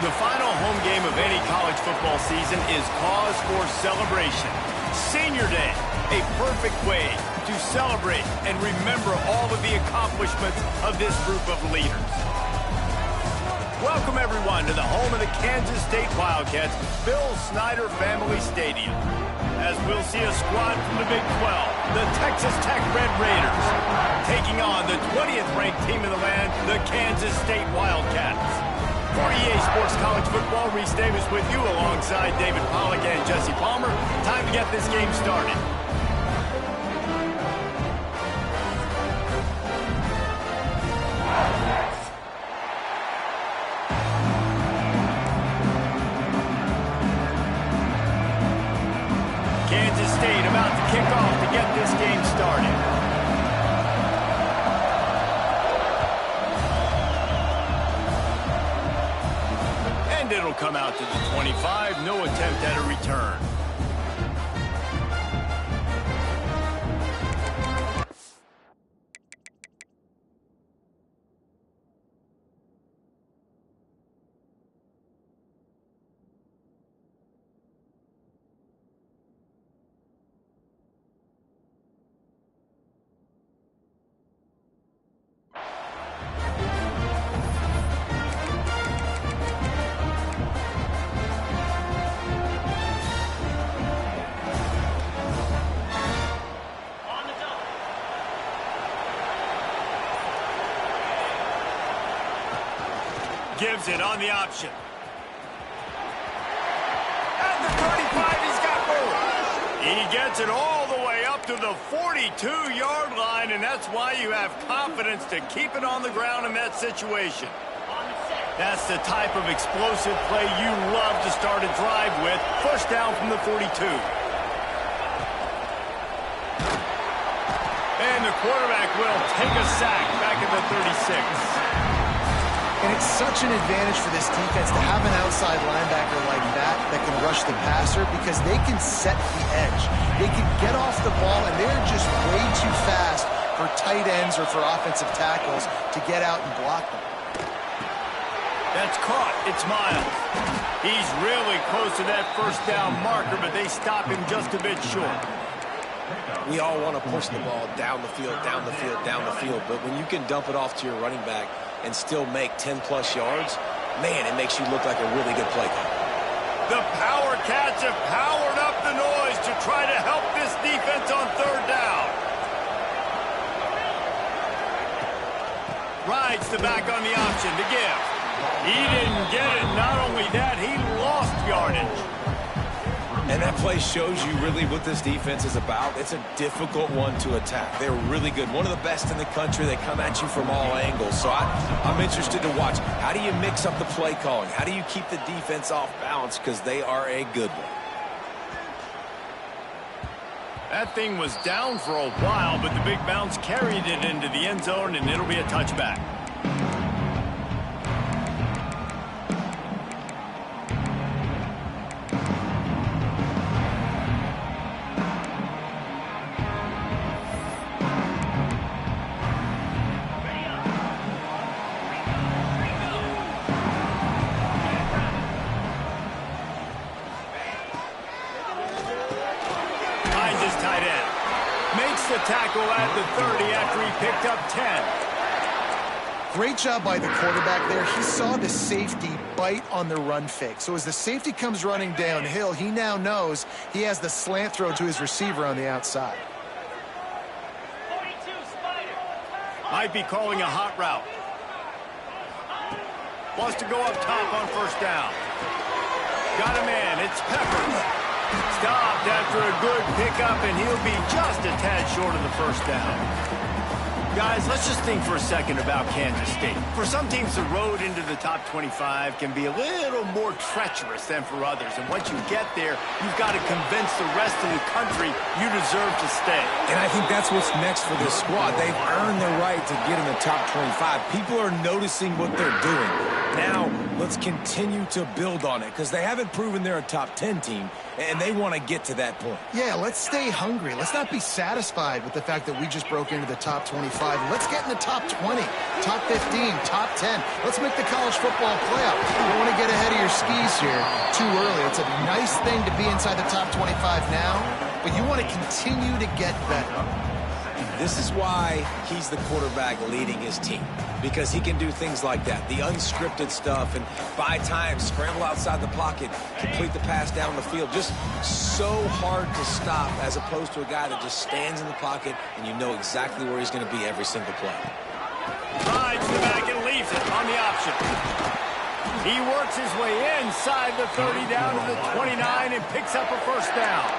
The final home game of any college football season is cause for celebration. Senior Day, a perfect way to celebrate and remember all of the accomplishments of this group of leaders. Welcome, everyone, to the home of the Kansas State Wildcats, Bill Snyder Family Stadium. As we'll see a squad from the Big 12, the Texas Tech Red Raiders, taking on the 20th ranked team in the land, the Kansas State Wildcats. For EA Sports College Football, Reese Davis with you alongside David Pollack and Jesse Palmer. Time to get this game started. Kansas State about to kick off to get this game started. And it'll come out to the 25. No attempt at a return. Gives it on the option. At the 35, he's got room. He gets it all the way up to the 42-yard line, and that's why you have confidence to keep it on the ground in that situation. That's the type of explosive play you love to start a drive with. First down from the 42. And the quarterback will take a sack back at the 36. And it's such an advantage for this defense to have an outside linebacker like that can rush the passer because they can set the edge. They can get off the ball, and they're just way too fast for tight ends or for offensive tackles to get out and block them. That's caught. It's Miles. He's really close to that first down marker, but they stop him just a bit short. We all want to push the ball down the field, down the field, down the field, but when you can dump it off to your running back and still make 10-plus yards, man, it makes you look like a really good play call. The Power Cats have powered up the noise to try to help this defense on third down. Rides the back on the option to give. He didn't get it. Not only that, he lost yardage. And that play shows you really what this defense is about. It's a difficult one to attack. They're really good. One of the best in the country. They come at you from all angles. So I'm interested to watch. How do you mix up the play calling? How do you keep the defense off balance? Because they are a good one. That thing was down for a while, but the big bounce carried it into the end zone, and it'll be a touchback. The tackle at the 30 after he picked up 10. Great job by the quarterback there. He saw the safety bite on the run fake. So as the safety comes running downhill, he now knows he has the slant throw to his receiver on the outside. Might be calling a hot route. Wants to go up top on first down. Got a man. It's Peppers. Stopped after a good pickup, and he'll be just a tad short of the first down. Guys, let's just think for a second about Kansas State. For some teams, the road into the top 25 can be a little more treacherous than for others. And once you get there, you've got to convince the rest of the country you deserve to stay. And I think that's what's next for this squad. They've earned the right to get in the top 25. People are noticing what they're doing. Now, let's continue to build on it because they haven't proven they're a top 10 team, and they want to get to that point. Yeah, let's stay hungry. Let's not be satisfied with the fact that we just broke into the top 25. Let's get in the top 20, top 15, top 10. Let's make the college football playoff. You don't want to get ahead of skis here too early. It's a nice thing to be inside the top 25 now, but you want to continue to get better. This is why he's the quarterback leading his team, because he can do things like that, the unscripted stuff, and buy time, scramble outside the pocket, complete the pass down the field. Just so hard to stop as opposed to a guy that just stands in the pocket and you know exactly where he's going to be every single play. Rides the back and leaves it on the option. He works his way inside the 30 down to the 29 and picks up a first down.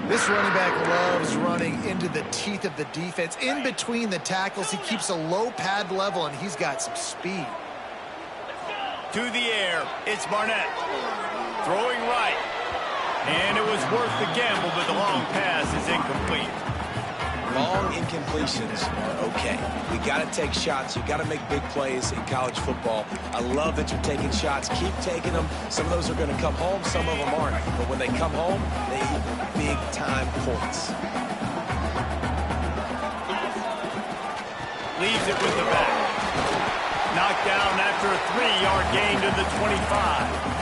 This running back loves running into the teeth of the defense. In between the tackles, he keeps a low pad level, and he's got some speed. To the air, it's Barnett. Throwing right. And it was worth the gamble, but the long pass is incomplete. Long incompletions are okay. We got to take shots. You got to make big plays in college football. I love that you're taking shots. Keep taking them. Some of those are going to come home. Some of them aren't. But when they come home, they eat big-time points. Leaves it with the back. Knocked down after a 3-yard gain to the 25.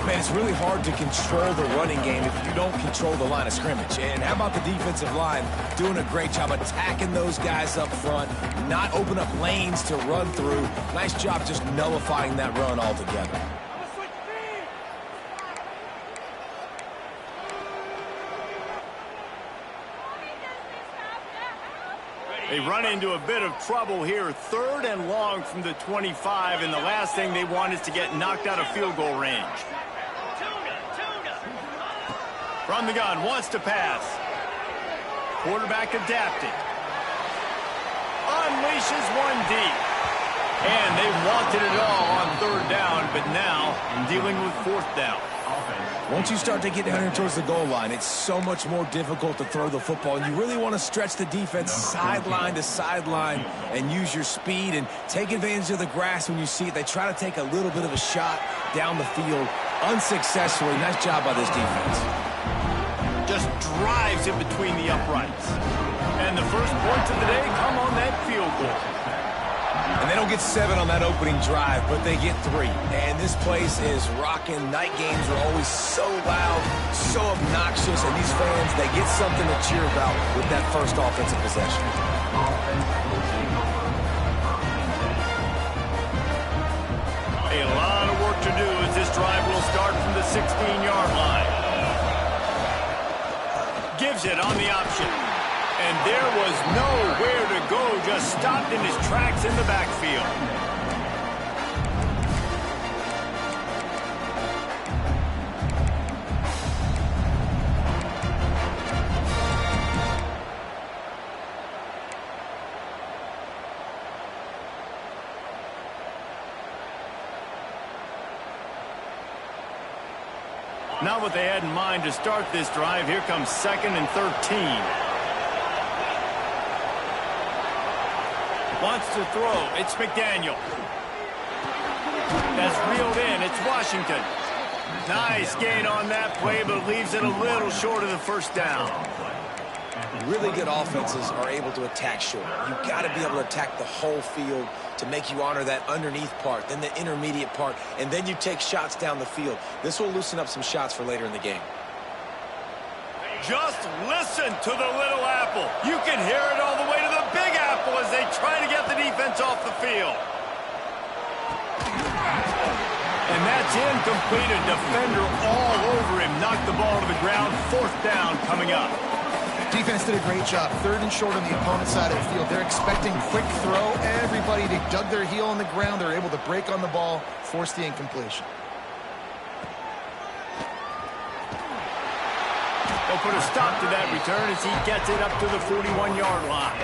Man, it's really hard to control the running game if you don't control the line of scrimmage. And how about the defensive line doing a great job attacking those guys up front, not open up lanes to run through. Nice job just nullifying that run altogether. They run into a bit of trouble here. 3rd and long from the 25, and the last thing they want is to get knocked out of field goal range. From the gun, wants to pass. Quarterback adapting. Unleashes one deep. And they wanted it all on 3rd down, but now dealing with 4th down. Once you start to get down here towards the goal line, it's so much more difficult to throw the football. And you really want to stretch the defense sideline to sideline and use your speed and take advantage of the grass when you see it. They try to take a little bit of a shot down the field unsuccessfully. Nice job by this defense. Just drives in between the uprights. And the first points of the day come on that field goal. And they don't get 7 on that opening drive, but they get 3. And this place is rocking. Night games are always so loud, so obnoxious, and these fans, they get something to cheer about with that first offensive possession. A lot of work to do as this drive will start from the 16-yard line. Gives it on the option. And there was nowhere to go, just stopped in his tracks in the backfield. Not what they had in mind to start this drive. Here comes 2nd and 13. Wants to throw. It's McDaniel. That's reeled in. It's Washington. Nice gain on that play, but leaves it a little short of the first down. Really good offenses are able to attack short. You've got to be able to attack the whole field to make you honor that underneath part, then the intermediate part, and then you take shots down the field. This will loosen up some shots for later in the game. Just listen to the little apple. You can hear it all the way to the big apple as they try to get the defense off the field. And that's incomplete. A defender all over him. Knocked the ball to the ground. 4th down coming up. Defense did a great job. 3rd and short on the opponent's side of the field. They're expecting quick throw. Everybody, they dug their heel on the ground. They're able to break on the ball, force the incompletion. They'll put a stop to that return as he gets it up to the 41-yard line.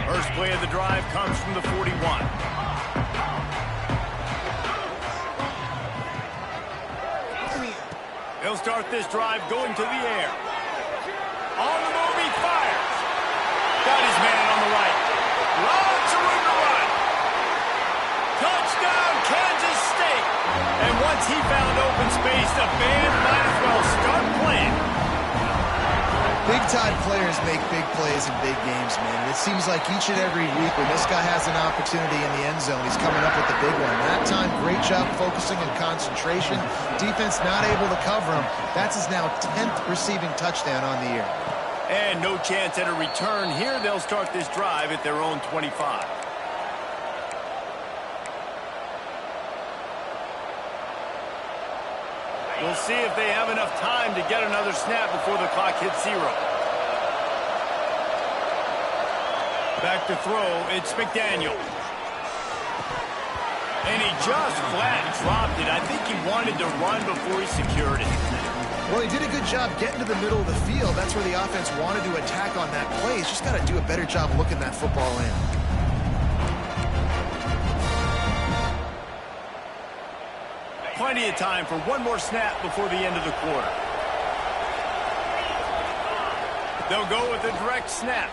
First play of the drive comes from the 41. He'll start this drive going to the air. On the move, he fires. Got his man on the right. Lots of room to run. Touchdown, Kansas State. And once he found open space, the band might as well start playing. Big-time players make big plays in big games, man. And it seems like each and every week when this guy has an opportunity in the end zone, he's coming up with the big one. That time, great job focusing and concentration. Defense not able to cover him. That's his now 10th receiving touchdown on the year. And no chance at a return here. They'll start this drive at their own 25. We'll see if they have enough time to get another snap before the clock hits 0. Back to throw, it's McDaniel. And he just flat dropped it. I think he wanted to run before he secured it. Well, he did a good job getting to the middle of the field. That's where the offense wanted to attack on that play. He's just got to do a better job looking that football in. Plenty of time for one more snap before the end of the quarter. They'll go with a direct snap.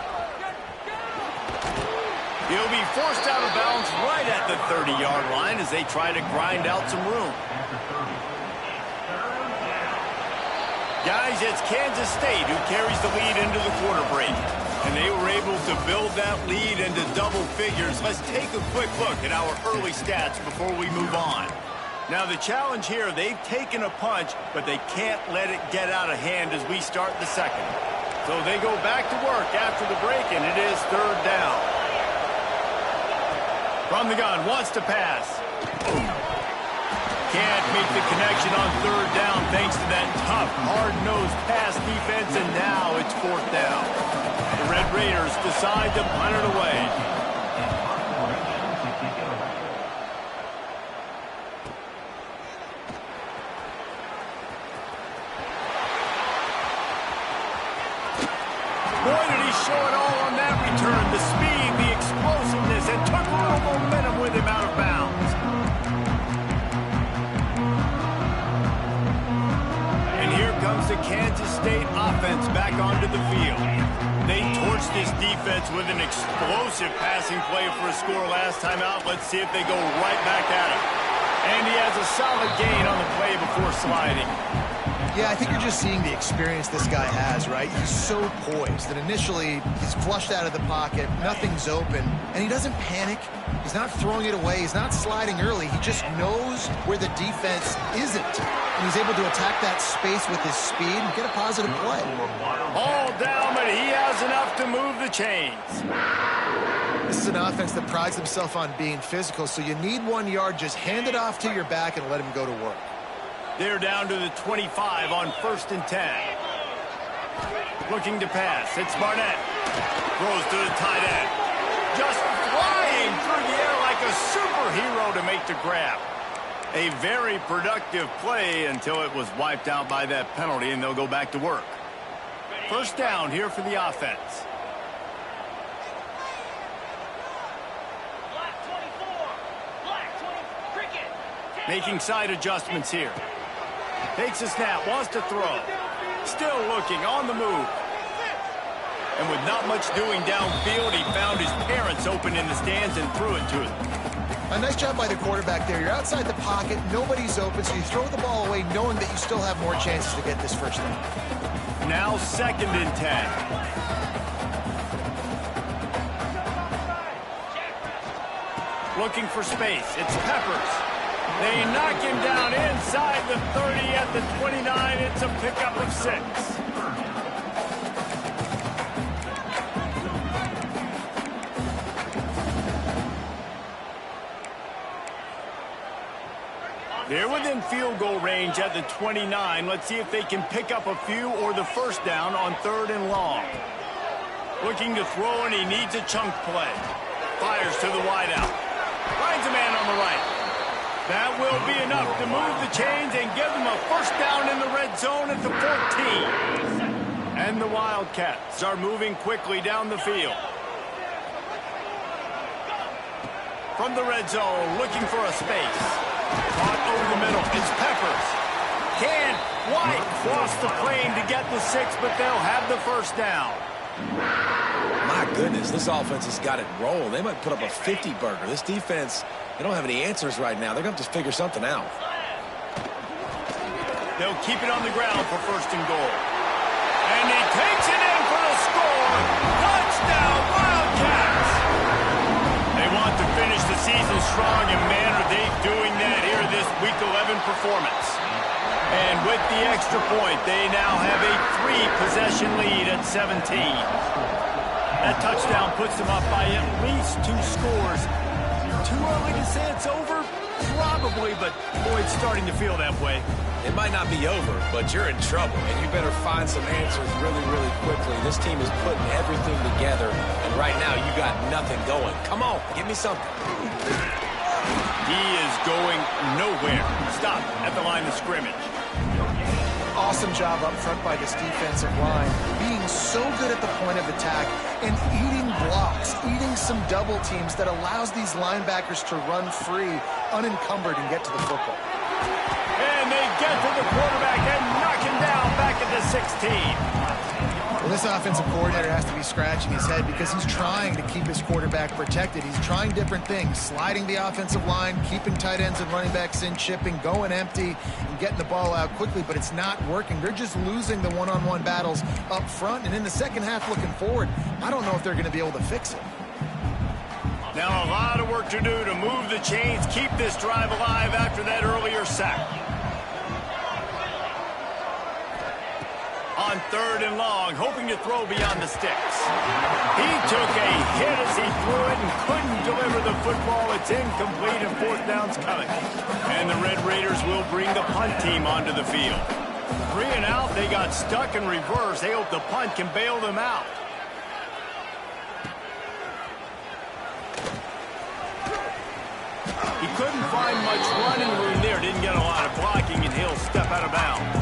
He'll be forced out of bounds right at the 30-yard line as they try to grind out some room. Guys, it's Kansas State who carries the lead into the quarter break. And they were able to build that lead into double figures. Let's take a quick look at our early stats before we move on. Now, the challenge here, they've taken a punch, but they can't let it get out of hand as we start the second. So they go back to work after the break, and it is 3rd down. From the gun, wants to pass. Can't make the connection on 3rd down thanks to that tough, hard-nosed pass defense, and now it's 4th down. The Red Raiders decide to punt it away. Boy, did he show it all on that return. The speed, the explosiveness, and took a little momentum with him out of bounds. And here comes the Kansas State offense back onto the field. They torched this defense with an explosive passing play for a score last time out. Let's see if they go right back at him. And he has a solid gain on the play before sliding. Yeah, I think you're just seeing the experience this guy has, right? He's so poised that initially he's flushed out of the pocket, nothing's open, and he doesn't panic. He's not throwing it away. He's not sliding early. He just knows where the defense isn't. And he's able to attack that space with his speed and get a positive play. All down, but he has enough to move the chains. This is an offense that prides himself on being physical, so you need 1 yard. Just hand it off to your back and let him go to work. They're down to the 25 on 1st and 10. Looking to pass. It's Barnett. Throws to the tight end. Just flying through the air like a superhero to make the grab. A very productive play until it was wiped out by that penalty, and they'll go back to work. 1st down here for the offense. Making side adjustments here. Takes a snap, wants to throw. Still looking, on the move. And with not much doing downfield, he found his parents open in the stands and threw it to him. A nice job by the quarterback there. You're outside the pocket, nobody's open, so you throw the ball away knowing that you still have more chances to get this 1st down. Now 2nd and 10. Looking for space, it's Peppers. They knock him down inside the 30 at the 29. It's a pickup of 6. They're within field goal range at the 29. Let's see if they can pick up a few or the 1st down on 3rd and long. Looking to throw, and he needs a chunk play. Fires to the wideout. Finds a man on the right. That will be enough to move the chains and give them a 1st down in the red zone at the 14. And the Wildcats are moving quickly down the field. From the red zone, looking for a space. Caught over the middle. It's Peppers. Can't quite cross the plane to get the 6, but they'll have the 1st down. My goodness, this offense has got it rolling. They might put up a 50-burger. This defense, they don't have any answers right now. They're going to have to figure something out. They'll keep it on the ground for 1st and goal. And he takes it in for the score. Touchdown, Wildcats! They want to finish the season strong, and man, are they doing that here in this Week 11 performance. And with the extra point, they now have a 3-possession lead at 17. That touchdown puts them up by at least 2 scores. Too early to say it's over? Probably, but boy, it's starting to feel that way. It might not be over, but you're in trouble, and you better find some answers really, really quickly. This team is putting everything together, and right now you got nothing going. Come on, give me something. He is going nowhere. Stop at the line of scrimmage. Awesome job up front by this defensive line, being so good at the point of attack and eating blocks, eating some double teams that allows these linebackers to run free, unencumbered, and get to the football. And they get to the quarterback and knock him down back at the 16. Well, this offensive coordinator has to be scratching his head because he's trying to keep his quarterback protected. He's trying different things, sliding the offensive line, keeping tight ends and running backs in, chipping, going empty, and getting the ball out quickly, but it's not working. They're just losing the one-on-one battles up front, and in the second half looking forward, I don't know if they're going to be able to fix it. Now a lot of work to do to move the chains, keep this drive alive after that earlier sack. On 3rd and long, hoping to throw beyond the sticks. He took a hit as he threw it and couldn't deliver the football. It's incomplete and 4th down's coming. And the Red Raiders will bring the punt team onto the field. 3 and out, they got stuck in reverse. They hope the punt can bail them out. He couldn't find much running room there. Didn't get a lot of blocking, and he'll step out of bounds.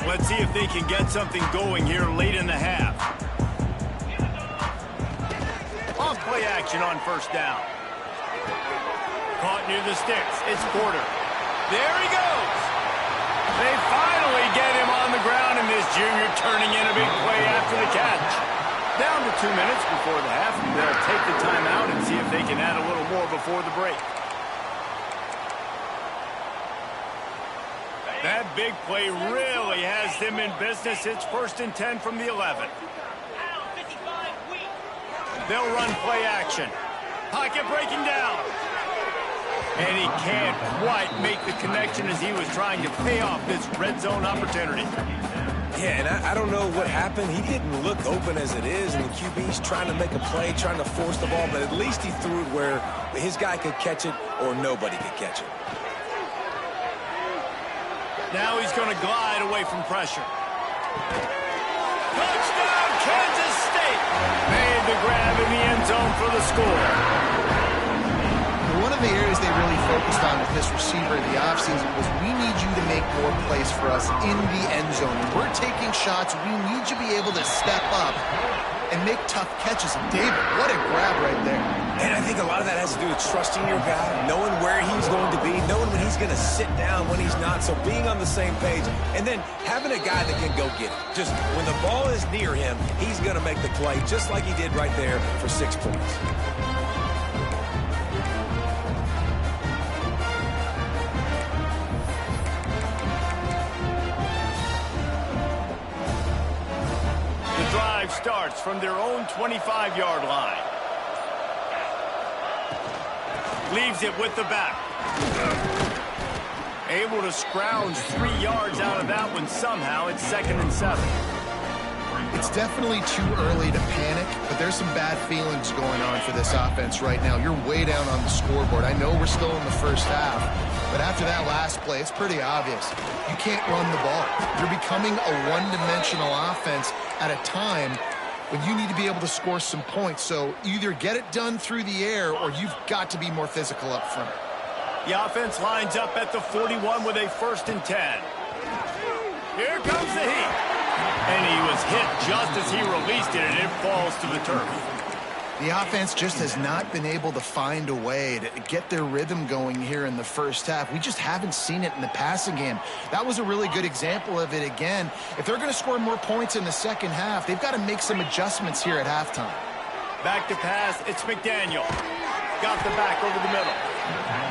Let's see if they can get something going here late in the half. Off play action on 1st down. Caught near the sticks. It's Porter. There he goes. They finally get him on the ground, and this junior turning in a big play after the catch. Down to 2 minutes before the half. They'll take the timeout and see if they can add a little more before the break. That big play really has them in business. It's 1st and 10 from the 11. They'll run play action. Pocket breaking down. And he can't quite make the connection as he was trying to pay off this red zone opportunity. Yeah, and I don't know what happened. He didn't look open as it is, and the QB's trying to make a play, trying to force the ball, but at least he threw it where his guy could catch it or nobody could catch it. Now he's going to glide away from pressure. Touchdown, Kansas State! Made the grab in the end zone for the score. One of the areas they really focused on with this receiver in the offseason was we need you to make more plays for us in the end zone. When we're taking shots, we need you to be able to step up and make tough catches. And David, what a grab right there. And I think a lot of that has to do with trusting your guy, knowing where he's going to be, knowing when he's going to sit down, when he's not, so being on the same page, and then having a guy that can go get it. Just when the ball is near him, he's going to make the play, just like he did right there for 6 points. The drive starts from their own 25-yard line. Leaves it with the back. Able to scrounge 3 yards out of that one somehow. It's 2nd and 7. It's definitely too early to panic, but there's some bad feelings going on for this offense right now. You're way down on the scoreboard. I know we're still in the first half, but after that last play, it's pretty obvious. You can't run the ball. You're becoming a one-dimensional offense at a time when you need to be able to score some points. So either get it done through the air or you've got to be more physical up front. The offense lines up at the 41 with a 1st and 10. Here comes the heat. And he was hit just as he released it, and it falls to the turf. The offense just has not been able to find a way to get their rhythm going here in the first half. We just haven't seen it in the passing game. That was a really good example of it again. If they're going to score more points in the second half, they've got to make some adjustments here at halftime. Back to pass, it's McDaniel. Got the back over the middle.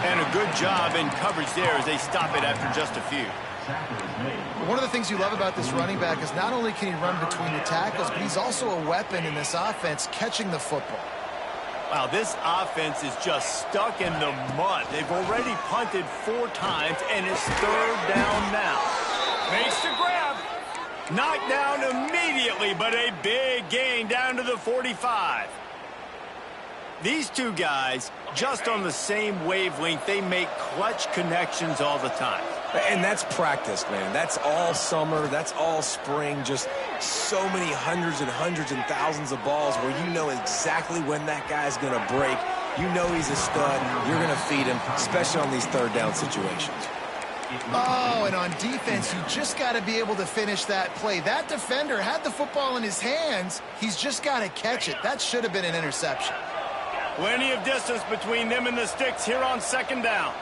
And a good job in coverage there as they stop it after just a few. One of the things you love about this running back is not only can he run between the tackles, but he's also a weapon in this offense catching the football. Wow, this offense is just stuck in the mud. They've already punted 4 times, and it's 3rd down now. Makes the grab. Knocked down immediately, but a big gain down to the 45. These two guys, just on the same wavelength, they make clutch connections all the time. And that's practice, man. That's all summer. That's all spring. Just so many hundreds and thousands of balls where you know exactly when that guy's going to break. You know he's a stud. You're going to feed him, especially on these 3rd down situations. Oh, and on defense, you just got to be able to finish that play. That defender had the football in his hands. He's just got to catch it. That should have been an interception. Plenty of distance between them and the sticks here on 2nd down.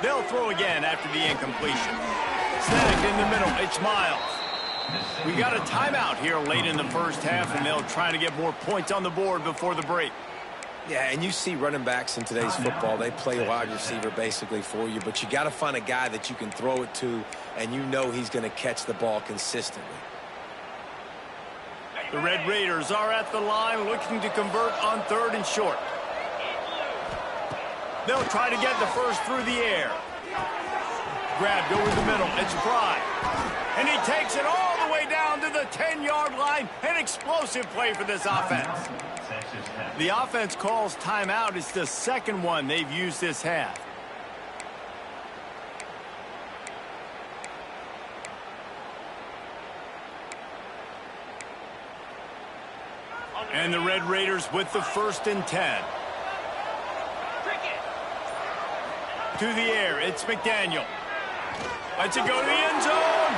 They'll throw again after the incompletion. Snagged in the middle. It's Miles. We got a timeout here late in the first half, and they'll try to get more points on the board before the break. Yeah, and you see running backs in today's football, they play wide receiver basically for you, but you got to find a guy that you can throw it to, and you know he's going to catch the ball consistently. The Red Raiders are at the line looking to convert on 3rd and short. They'll try to get the first through the air. Grabbed over the middle. It's Fry. And he takes it all the way down to the 10-yard line. An explosive play for this offense. The offense calls timeout. It's the 2nd one they've used this half. And the Red Raiders with the 1st and 10. To the air, it's McDaniel. Lets it go to the end zone.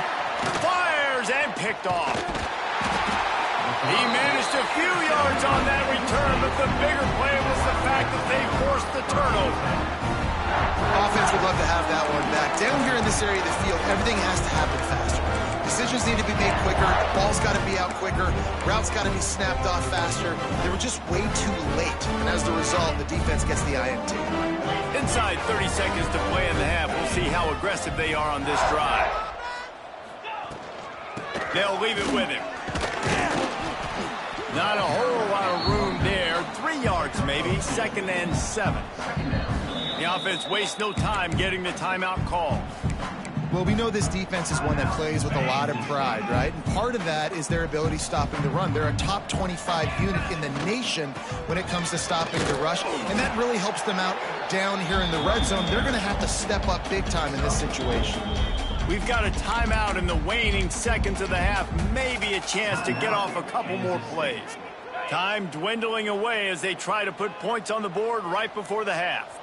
Fires and picked off. He managed a few yards on that return, but the bigger play was the fact that they forced the turnover. Offense would love to have that one back. Down here in this area of the field, everything has to happen faster. Decisions need to be made quicker. The ball's got to be out quicker. Routes got to be snapped off faster. They were just way too late. And as the result, the defense gets the INT. Inside 30 seconds to play in the half. We'll see how aggressive they are on this drive. They'll leave it with him. Not a whole lot of room there. 3 yards maybe. 2nd and 7. The offense wastes no time getting the timeout call. Well, we know this defense is one that plays with a lot of pride, right? And part of that is their ability stopping the run. They're a top 25 unit in the nation when it comes to stopping the rush, and that really helps them out down here in the red zone. They're going to have to step up big time in this situation. We've got a timeout in the waning seconds of the half. Maybe a chance to get off a couple more plays. Time dwindling away as they try to put points on the board right before the half.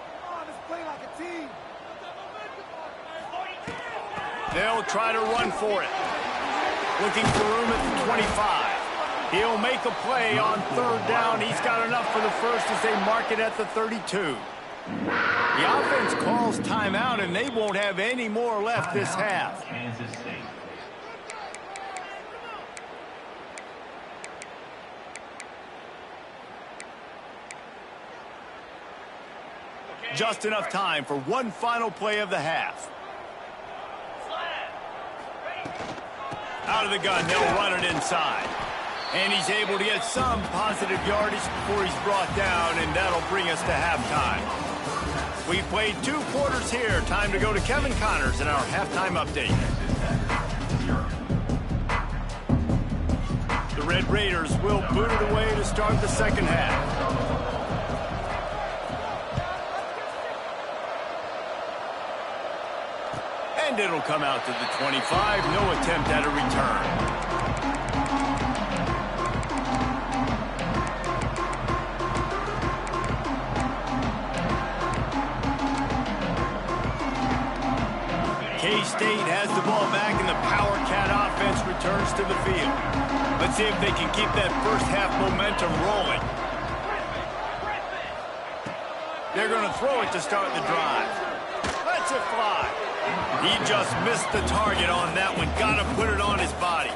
They'll try to run for it. Looking for room at the 25. He'll make a play on 3rd down. He's got enough for the first as they mark it at the 32. The offense calls timeout, and they won't have any more left this half. Just enough time for one final play of the half. Out of the gun, they'll run it inside. And he's able to get some positive yardage before he's brought down, and that'll bring us to halftime. We've played 2 quarters here. Time to go to Kevin Connors in our halftime update. The Red Raiders will boot it away to start the 2nd half. And it'll come out to the 25. No attempt at a return. K-State has the ball back, and the Power Cat offense returns to the field. Let's see if they can keep that first half momentum rolling. They're going to throw it to start the drive. Lets it fly. He just missed the target on that one. Got to put it on his body.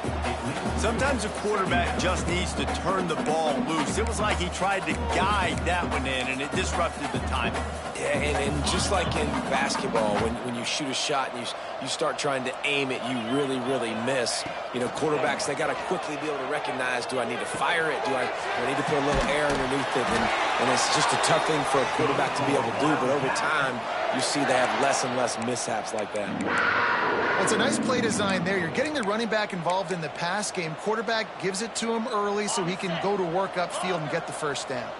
Sometimes a quarterback just needs to turn the ball loose. It was like he tried to guide that one in, and it disrupted the timing. Yeah, and just like in basketball, when you shoot a shot and you start trying to aim it, you really, really miss. You know, quarterbacks, they got to quickly be able to recognize, do I need to fire it? Do I need to put a little air underneath it? And it's just a tough thing for a quarterback to be able to do, but over time, you see they have less and less mishaps like that. Well, it's a nice play design there. You're getting the running back involved in the pass game. Quarterback gives it to him early so he can go to work upfield and get the first down.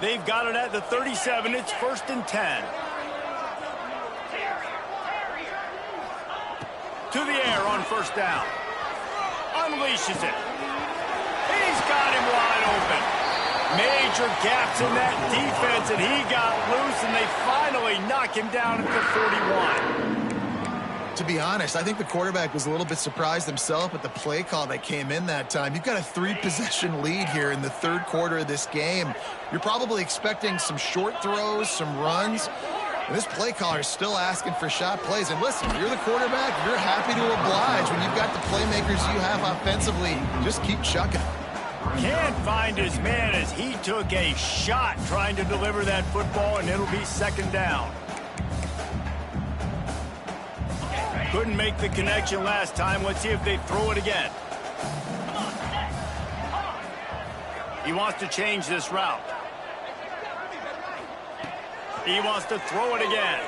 They've got it at the 37. It's 1st and 10. To the air on 1st down. Unleashes it. He's got him wide open. Major gaps in that defense, and he got loose, and they finally knock him down at the 41. To be honest, I think the quarterback was a little bit surprised himself at the play call that came in that time. You've got a 3-possession lead here in the 3rd quarter of this game. You're probably expecting some short throws, some runs. And this play caller is still asking for shot plays. And listen, you're the quarterback. You're happy to oblige when you've got the playmakers you have offensively. Just keep chucking. Can't find his man as he took a shot trying to deliver that football, and it'll be 2nd down. Couldn't make the connection last time. Let's see if they throw it again. He wants to change this route. He wants to throw it again.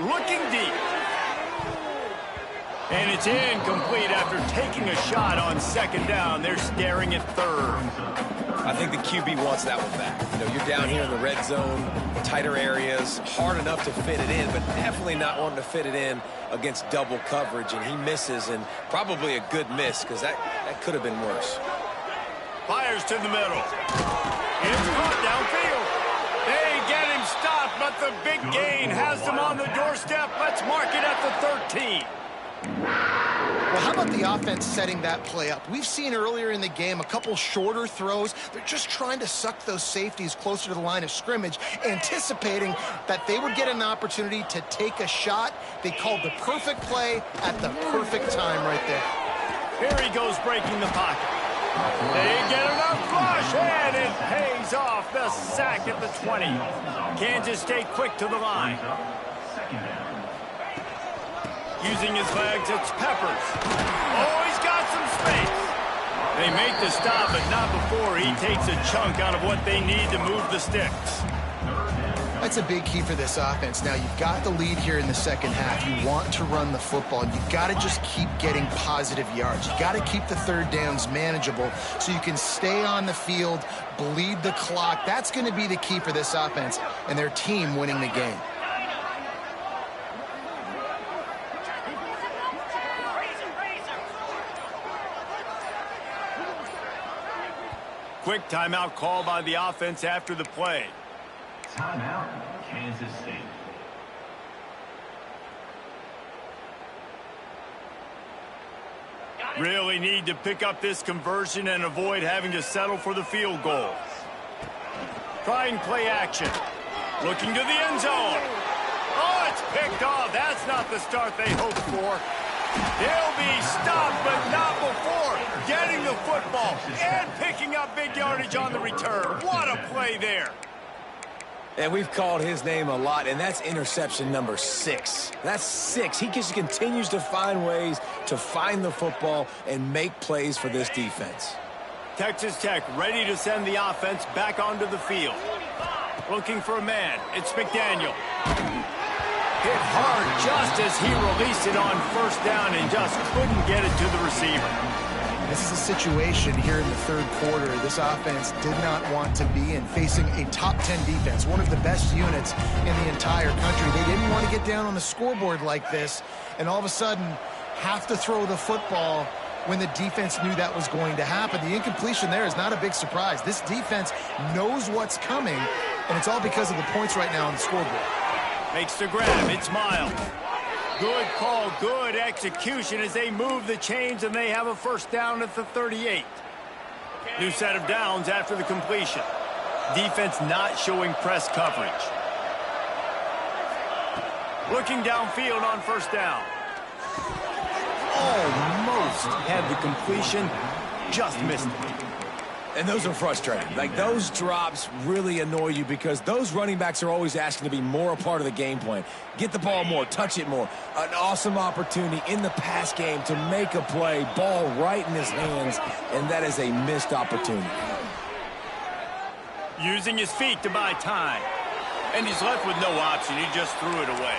Looking deep. And it's incomplete after taking a shot on 2nd down. They're staring at 3rd. I think the QB wants that one back. You know, you're down here in the red zone, tighter areas, hard enough to fit it in, but definitely not wanting to fit it in against double coverage, and he misses, and probably a good miss because that could have been worse. Fires to the middle. It's caught downfield. They get him stopped, but the big gain has them on the doorstep. Let's mark it at the 13. Well, how about the offense setting that play up? We've seen earlier in the game a couple shorter throws. They're just trying to suck those safeties closer to the line of scrimmage, anticipating that they would get an opportunity to take a shot. They called the perfect play at the perfect time right there. Here he goes breaking the pocket. They get enough flush, and it pays off. The sack at the 20. Kansas State quick to the line. Using his legs, it's Peppers. Oh, he's got some space. They make the stop, but not before he takes a chunk out of what they need to move the sticks. That's a big key for this offense. Now, you've got the lead here in the 2nd half. You want to run the football. You've got to just keep getting positive yards. You've got to keep the 3rd downs manageable so you can stay on the field, bleed the clock. That's going to be the key for this offense and their team winning the game. Quick timeout call by the offense after the play. Timeout, Kansas State. Really need to pick up this conversion and avoid having to settle for the field goal. Trying play action. Looking to the end zone. Oh, it's picked off. That's not the start they hoped for. He'll be stopped, but not before getting the football and picking up big yardage on the return. What a play there. And we've called his name a lot, and that's interception number 6. That's 6. He just continues to find ways to find the football and make plays for this defense. Texas Tech ready to send the offense back onto the field. Looking for a man. It's McDaniel. Hit hard just as he released it on 1st down and just couldn't get it to the receiver. This is a situation here in the 3rd quarter this offense did not want to be in, facing a top 10 defense, one of the best units in the entire country. They didn't want to get down on the scoreboard like this and all of a sudden have to throw the football when the defense knew that was going to happen. The incompletion there is not a big surprise. This defense knows what's coming, and it's all because of the points right now on the scoreboard. Makes the grab. It's Miles. Good call, good execution as they move the chains, and they have a 1st down at the 38. New set of downs after the completion. Defense not showing press coverage. Looking downfield on 1st down. Almost almost had the completion, just missed it. And those are frustrating. Like, those drops really annoy you because those running backs are always asking to be more a part of the game plan. Get the ball more, touch it more. An awesome opportunity in the pass game to make a play, ball right in his hands, and that is a missed opportunity. Using his feet to buy time. And he's left with no option. He just threw it away.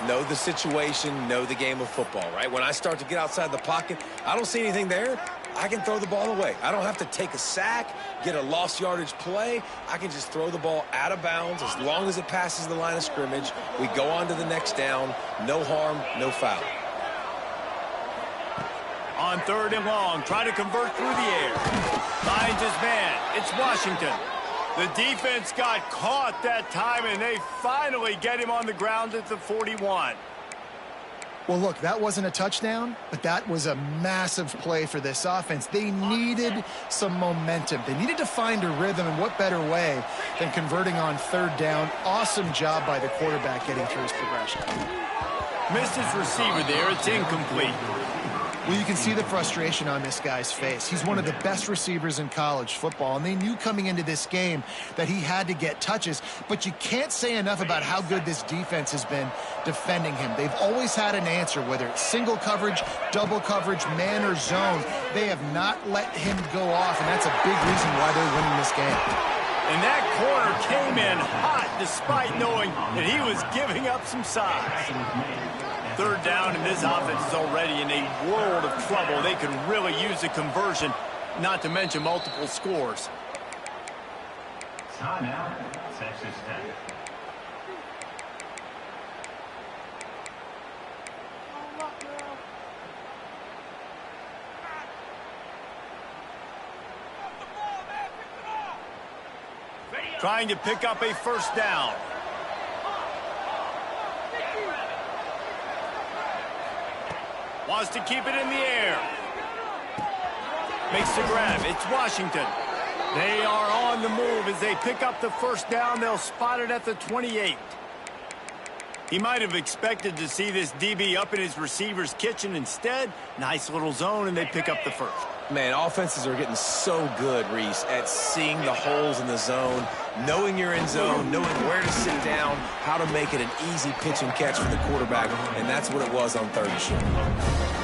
Know the situation, know the game of football, right? When I start to get outside the pocket, I don't see anything there. I can throw the ball away. I don't have to take a sack, get a lost yardage play. I can just throw the ball out of bounds as long as it passes the line of scrimmage. We go on to the next down. No harm, no foul. On 3rd and long, try to convert through the air. Finds his man. It's Washington. The defense got caught that time, and they finally get him on the ground at the 41. Well, look, that wasn't a touchdown, but that was a massive play for this offense. They needed some momentum. They needed to find a rhythm, and what better way than converting on 3rd down. Awesome job by the quarterback getting through his progression. Missed his receiver there. It's incomplete. Well, you can see the frustration on this guy's face. He's one of the best receivers in college football, and they knew coming into this game that he had to get touches, but you can't say enough about how good this defense has been defending him. They've always had an answer, whether it's single coverage, double coverage, man or zone. They have not let him go off, and that's a big reason why they're winning this game. And that corner came in hot despite knowing that he was giving up some size. 3rd down, and this offense is already in a world of trouble. They could really use a conversion, not to mention multiple scores. Timeout, Texas Tech. Trying to pick up a 1st down. Wants to keep it in the air. Makes the grab. It's Washington. They are on the move as they pick up the 1st down. They'll spot it at the 28. He might have expected to see this DB up in his receiver's kitchen. Instead, nice little zone, and they pick up the 1st. Man, offenses are getting so good, Reese, at seeing the holes in the zone, knowing you're in zone, knowing where to sit down, how to make it an easy pitch and catch for the quarterback, and that's what it was on 3rd and short.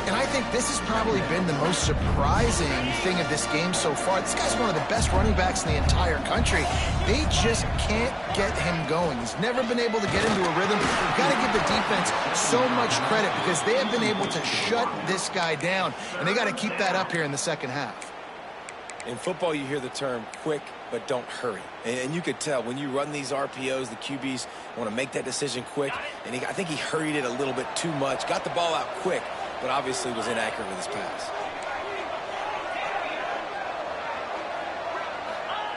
And I think this has probably been the most surprising thing of this game so far. This guy's one of the best running backs in the entire country. They just can't get him going. He's never been able to get into a rhythm. You've got to give the defense so much credit because they have been able to shut this guy down, and they got to keep that up here in the second half. In football, you hear the term quick, but don't hurry. And you could tell when you run these RPOs, the QBs want to make that decision quick. And I think he hurried it a little bit too much, got the ball out quick, but obviously was inaccurate with his pass.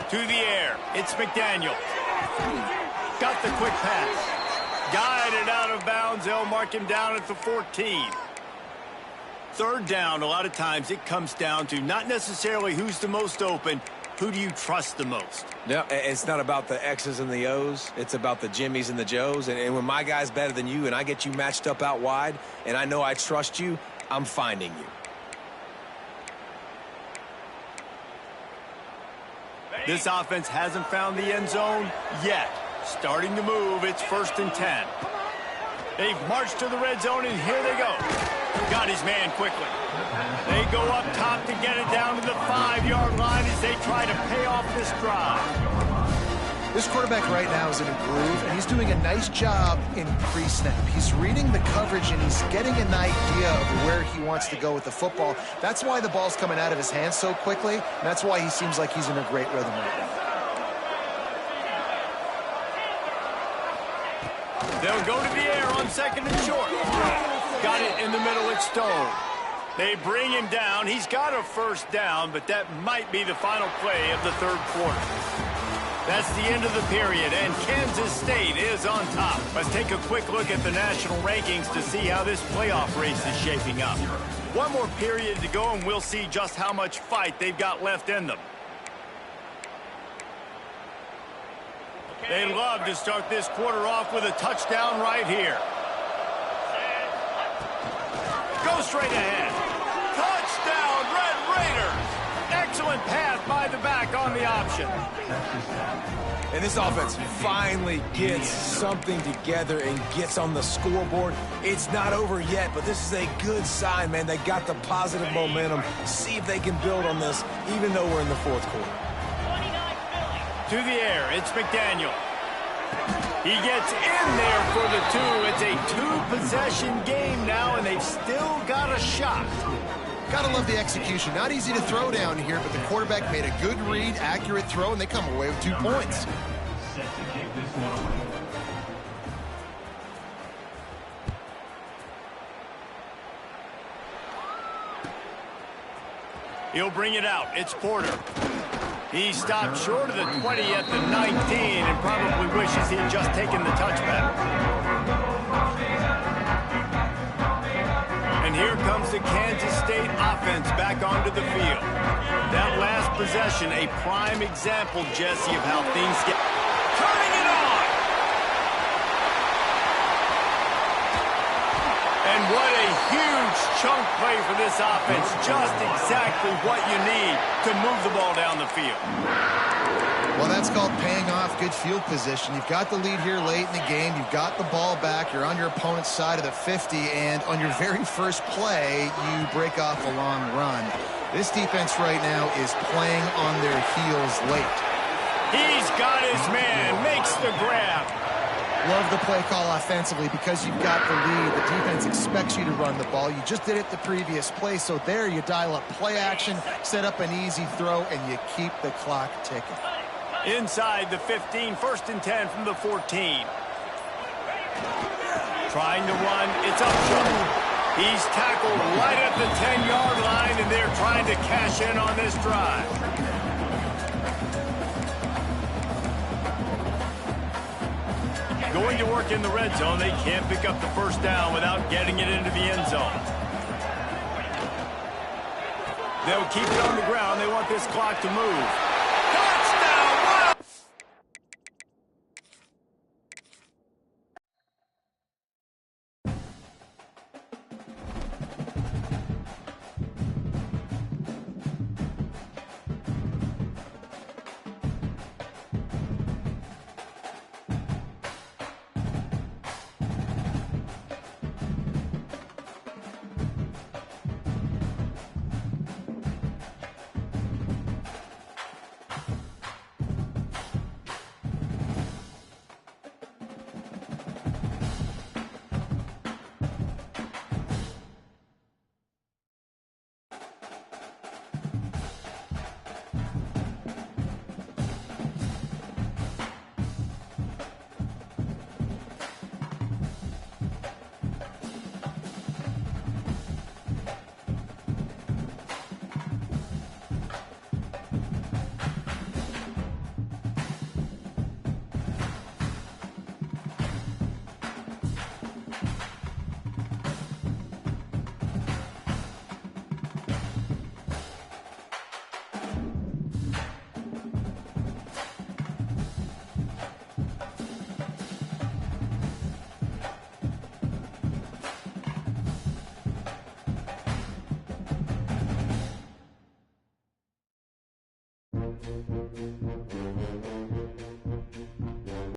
To the air. It's McDaniel. Got the quick pass. Guided out of bounds. They'll mark him down at the 14. 3rd down, a lot of times it comes down to not necessarily who's the most open, who do you trust the most? No, it's not about the X's and the O's. It's about the Jimmys and the Joes. And when my guy's better than you and I get you matched up out wide and I know I trust you, I'm finding you. This offense hasn't found the end zone yet. Starting to move, it's 1st and 10. They've marched to the red zone, and here they go. Got his man quickly. They go up top to get it down to the 5-yard line as they try to pay off this drive. This quarterback right now is in a groove, and he's doing a nice job in pre-snap. He's reading the coverage, and he's getting an idea of where he wants to go with the football. That's why the ball's coming out of his hands so quickly, and that's why he seems like he's in a great rhythm right now. They'll go to the air on 2nd and short. Got it in the middle. It's Stone. They bring him down. He's got a 1st down, but that might be the final play of the 3rd quarter. That's the end of the period, and Kansas State is on top. Let's take a quick look at the national rankings to see how this playoff race is shaping up. One more period to go, and we'll see just how much fight they've got left in them. They love to start this quarter off with a touchdown right here. Go straight ahead. run pass by the back on the option. And this offense finally gets something together and gets on the scoreboard. It's not over yet, but this is a good sign, man. They got the positive momentum. See if they can build on this, even though we're in the fourth quarter. To the air, it's McDaniel. He gets in there for the two. It's a two-possession game now, and they've still got a shot. Gotta love the execution. Not easy to throw down here, but the quarterback made a good read, accurate throw, and they come away with 2 points. Set to kick this one away. He'll bring it out. It's Porter. He stopped short of the 20 at the 19 and probably wishes he'd just taken the touchback. And here comes the Kansas State offense back onto the field. That last possession, a prime example, Jesse, of how things get... Turning it on! And what a huge chunk play for this offense. Just exactly what you need to move the ball down the field. Well, that's called paying off good field position. You've got the lead here late in the game. You've got the ball back. You're on your opponent's side of the 50, and on your very first play, you break off a long run. This defense right now is playing on their heels late. He's got his man, makes the grab. Love the play call offensively because you've got the lead. The defense expects you to run the ball. You just did it the previous play, so there you dial up play action, set up an easy throw, and you keep the clock ticking. Inside the 15, 1st and 10 from the 14. Trying to run, it's up short. He's tackled right at the 10-yard line, and they're trying to cash in on this drive. Going to work in the red zone, they can't pick up the first down without getting it into the end zone. They'll keep it on the ground. They want this clock to move.